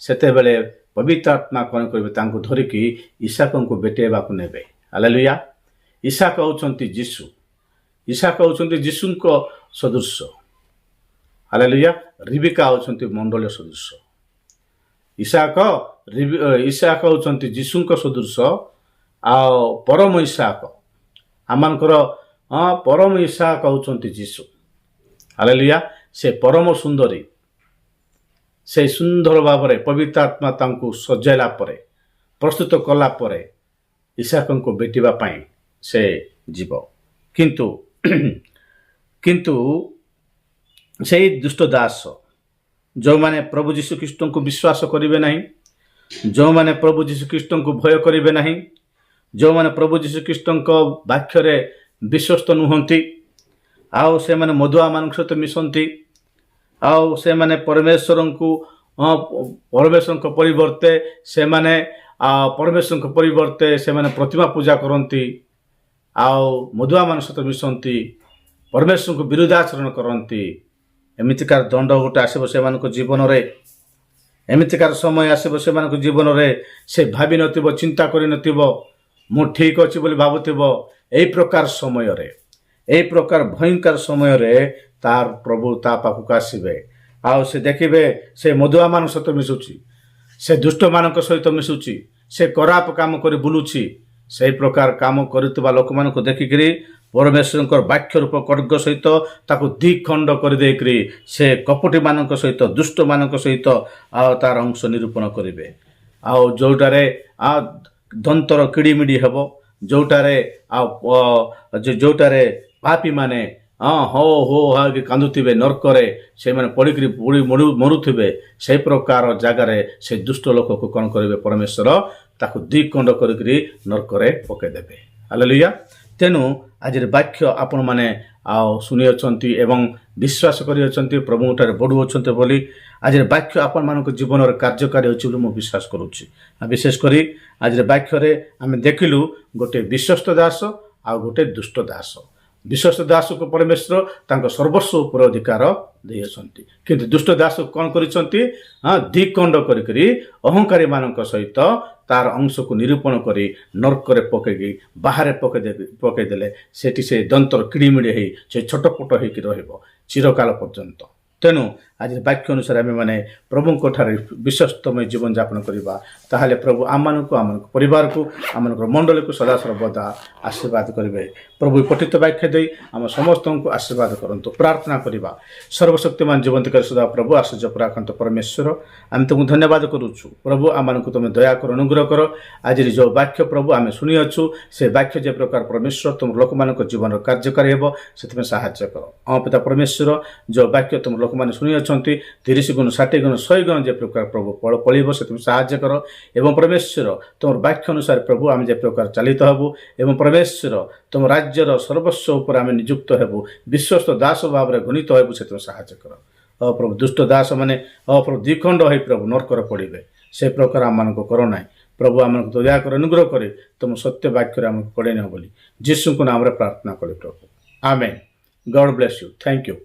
ସେତେବେଳେ ପବିତ୍ର ଆତ୍ମା କ'ଣ କରିବେ? ତାଙ୍କୁ ଧରିକି ଇସାକଙ୍କୁ ଭେଟାଇବାକୁ ନେବେ। ହାଲେଲୁୟା। ଇସାକ ହେଉଛନ୍ତି ଯୀଶୁ। ଇସାକ ହେଉଛନ୍ତି ଯୀଶୁଙ୍କ ସଦୃଶ। ହାଲେଲୁୟା। ରିବିକା ହେଉଛନ୍ତି ମଣ୍ଡଳୀୟ ସଦୃଶ। ଇସାକ ହେଉଛନ୍ତି ଯୀଶୁଙ୍କ ସଦୃଶ। ଆଉ ପରମ ଇସାକ ଆମମାନଙ୍କର ପରମ ଇସାକ ହେଉଛନ୍ତି ଯୀଶୁ। ହାଲେଲୁୟା। ସେ ପରମ ସୁନ୍ଦରୀ। ସେ ସୁନ୍ଦର ଭାବରେ ପବିତ୍ର ଆତ୍ମା ତାଙ୍କୁ ସଜାଇଲା ପରେ, ପ୍ରସ୍ତୁତ କଲା ପରେ ଇସାକଙ୍କୁ ଭେଟିବା ପାଇଁ ସେ ଯିବ। କିନ୍ତୁ ସେଇ ଦୁଷ୍ଟ ଦାସ, ଯେଉଁମାନେ ପ୍ରଭୁ ଯୀଶୁଖ୍ରୀଷ୍ଟଙ୍କୁ ବିଶ୍ୱାସ କରିବେ ନାହିଁ, ଯେଉଁମାନେ ପ୍ରଭୁ ଯୀଶୁଖ୍ରୀଷ୍ଟଙ୍କୁ ଭୟ କରିବେ ନାହିଁ, ଯେଉଁମାନେ ପ୍ରଭୁ ଯୀଶୁଖ୍ରୀଷ୍ଟଙ୍କ ବାକ୍ୟରେ ବିଶ୍ୱସ୍ତ ନୁହନ୍ତି, ଆଉ ସେମାନେ ମଦୁଆମାନଙ୍କ ସହିତ ମିଶନ୍ତି, ଆଉ ସେମାନେ ପରମେଶ୍ୱରଙ୍କ ପରିବର୍ତ୍ତେ ସେମାନେ ପ୍ରତିମା ପୂଜା କରନ୍ତି, ଆଉ ମଦୁଆମାନଙ୍କ ସହିତ ମିଶନ୍ତି, ପରମେଶ୍ୱରଙ୍କୁ ବିରୁଦ୍ଧାଚରଣ କରନ୍ତି। ଏମିତିକାର ଦଣ୍ଡ ଗୋଟେ ଆସିବ ସେମାନଙ୍କ ଜୀବନରେ। ଏମିତିକାର ସମୟ ଆସିବ ସେମାନଙ୍କ ଜୀବନରେ। ସେ ଭାବିନଥିବ, ଚିନ୍ତା କରିନଥିବ, ମୁଁ ଠିକ୍ ଅଛି ବୋଲି ଭାବୁଥିବ। ଏହି ପ୍ରକାର ସମୟରେ, ଏହି ପ୍ରକାର ଭୟଙ୍କର ସମୟରେ ତାର ପ୍ରଭୁ ତା ପାଖକୁ ଆସିବେ। ଆଉ ସେ ଦେଖିବେ ସେ ମଦୁଆମାନଙ୍କ ସହିତ ମିଶୁଛି, ସେ ଦୁଷ୍ଟମାନଙ୍କ ସହିତ ମିଶୁଛି, ସେ ଖରାପ କାମ କରି ବୁଲୁଛି। ସେହି ପ୍ରକାର କାମ କରୁଥିବା ଲୋକମାନଙ୍କୁ ଦେଖିକରି ପରମେଶ୍ୱରଙ୍କର ବାକ୍ୟ ରୂପ ଖଡ଼୍ଗ ସହିତ ତାକୁ ଦ୍ୱିଖଣ୍ଡ କରିଦେଇକରି ସେ କପଟିମାନଙ୍କ ସହିତ, ଦୁଷ୍ଟମାନଙ୍କ ସହିତ ଆଉ ତାର ଅଂଶ ନିରୂପଣ କରିବେ। ଆଉ ଯେଉଁଟାରେ ଦନ୍ତର କିଡ଼ିମିଡ଼ି ହେବ, ଯେଉଁଟାରେ ପାପୀମାନେ ହୋ ହୋ ହାକି କାନ୍ଦୁଥିବେ, ନର୍କରେ ସେମାନେ ପଡ଼ିକରି ମରୁଥିବେ, ସେହି ପ୍ରକାର ଜାଗାରେ ସେ ଦୁଷ୍ଟ ଲୋକକୁ କ'ଣ କରିବେ? ପରମେଶ୍ୱର ତାକୁ ଦ୍ୱିଖଣ୍ଡ କରିକରି ନର୍କରେ ପକାଇଦେବେ। ହାଲେଲୁୟା। ତେଣୁ ଆଜିର ବାକ୍ୟ ଆପଣମାନେ ଶୁଣିଅଛନ୍ତି ଏବଂ ବିଶ୍ୱାସ କରିଅଛନ୍ତି, ପ୍ରଭୁଙ୍କଠାରେ ବଢ଼ୁଅଛନ୍ତି ବୋଲି ଆଜିର ବାକ୍ୟ ଆପଣମାନଙ୍କ ଜୀବନରେ କାର୍ଯ୍ୟକାରୀ ହେଉଛି ବୋଲି ମୁଁ ବିଶ୍ୱାସ କରୁଛି। ବିଶେଷ କରି ଆଜିର ବାକ୍ୟରେ ଆମେ ଦେଖିଲୁ ଗୋଟେ ବିଶ୍ୱସ୍ତ ଦାସ ଆଉ ଗୋଟେ ଦୁଷ୍ଟ ଦାସ। ବିଶ୍ୱସ୍ତ ଦାସକୁ ପରମେଶ୍ୱର ତାଙ୍କ ସର୍ବସ୍ୱ ଉପରେ ଅଧିକାର ଦେଇଅଛନ୍ତି, କିନ୍ତୁ ଦୁଷ୍ଟ ଦାସକୁ କ'ଣ କରିଛନ୍ତି? ଦ୍ୱିଖଣ୍ଡ କରିକରି ଅହଙ୍କାରୀମାନଙ୍କ ସହିତ ତାର ଅଂଶକୁ ନିରୂପଣ କରି ନର୍କରେ ପକାଇକି ବାହାରେ ପକାଇଦେଲେ। ସେଠି ସେ ଦନ୍ତର କିଡ଼ିମିଡ଼ି ହେଇ ସେ ଛୋଟପଟ ହେଇକି ରହିବ ଚିରକାଳ ପର୍ଯ୍ୟନ୍ତ। ତେଣୁ ଆଜି ବାକ୍ୟ ଅନୁସାରେ ଆମେମାନେ ପ୍ରଭୁଙ୍କ ଠାରେ ବିଶ୍ୱସ୍ତମୟ ଜୀବନଯାପନ କରିବା, ତାହେଲେ ପ୍ରଭୁ ଆମମାନଙ୍କୁ, ଆମମାନଙ୍କ ପରିବାରକୁ, ଆମମାନଙ୍କର ମଣ୍ଡଳୀକୁ ସଦାସର୍ବଦା ଆଶୀର୍ବାଦ କରିବେ। ପ୍ରଭୁ ପଠିତ ବାକ୍ୟ ଦେଇ ଆମ ସମସ୍ତଙ୍କୁ ଆଶୀର୍ବାଦ କରନ୍ତୁ। ପ୍ରାର୍ଥନା କରିବା। ସର୍ବଶକ୍ତିମାନ ଜୀବନ୍ତକାରୀ ସଦା ପ୍ରଭୁ ଆଶ୍ଚର୍ଯ୍ୟ ପରାକ୍ରାନ୍ତ ପରମେଶ୍ୱର, ଆମେ ତୁମକୁ ଧନ୍ୟବାଦ କରୁଛୁ। ପ୍ରଭୁ ଆମମାନଙ୍କୁ ତୁମେ ଦୟା କର, ଅନୁଗ୍ରହ କର। ଆଜିର ଯେଉଁ ବାକ୍ୟ ପ୍ରଭୁ ଆମେ ଶୁଣିଅଛୁ, ସେ ବାକ୍ୟ ଯେ ପ୍ରକାର ପରମେଶ୍ୱର ତୁମ ଲୋକମାନଙ୍କ ଜୀବନର କାର୍ଯ୍ୟକାରୀ ହେବ, ସେଥିପାଇଁ ସାହାଯ୍ୟ କର। ଆମ ପିତା ପରମେଶ୍ୱର, ଯେଉଁ ବାକ୍ୟ ତୁମ ଲୋକମାନେ ଶୁଣିଅଛନ୍ତି 30 ଗୁଣ, 60 ଗୁଣ, 100 ଗୁଣ ଯେ ପ୍ରକାର ପ୍ରଭୁ ପଳିବ, ସେଥିପାଇଁ ସାହାଯ୍ୟ କର। ଏବଂ ପରମେଶ୍ୱର ତୁମର ବାକ୍ୟ ଅନୁସାରେ ପ୍ରଭୁ ଆମେ ଯେ ପ୍ରକାର ଚାଲିତ ହେବୁ, ଏବଂ ପରମେଶ୍ୱର ତୁମ ରାଜ୍ୟର ସର୍ବସ୍ୱ ଉପରେ ଆମେ ନିଯୁକ୍ତ ହେବୁ, ବିଶ୍ୱସ୍ତ ଦାସ ଭାବରେ ଗଣିତ ହେବୁ, ସେଥିପାଇଁ ସାହାଯ୍ୟ କର। ପ୍ରଭୁ ଦୁଷ୍ଟ ଦାସମାନେ ପ୍ରଭୁ ଦ୍ୱିଖଣ୍ଡ ହୋଇ ପ୍ରଭୁ ନର୍କରେ ପଡ଼ିବେ, ସେ ପ୍ରକାର ଆମମାନଙ୍କୁ କର ନାହିଁ। ପ୍ରଭୁ ଆମମାନଙ୍କୁ ଦୟା କରି ଅନୁଗ୍ରହ କରି ତୁମ ସତ୍ୟ ବାକ୍ୟରେ ଆମକୁ ପଡ଼େଇ ନେବ ବୋଲି ଯୀଶୁଙ୍କ ନାମରେ ପ୍ରାର୍ଥନା କଲି ପ୍ରଭୁ। Amen. God bless you. Thank you.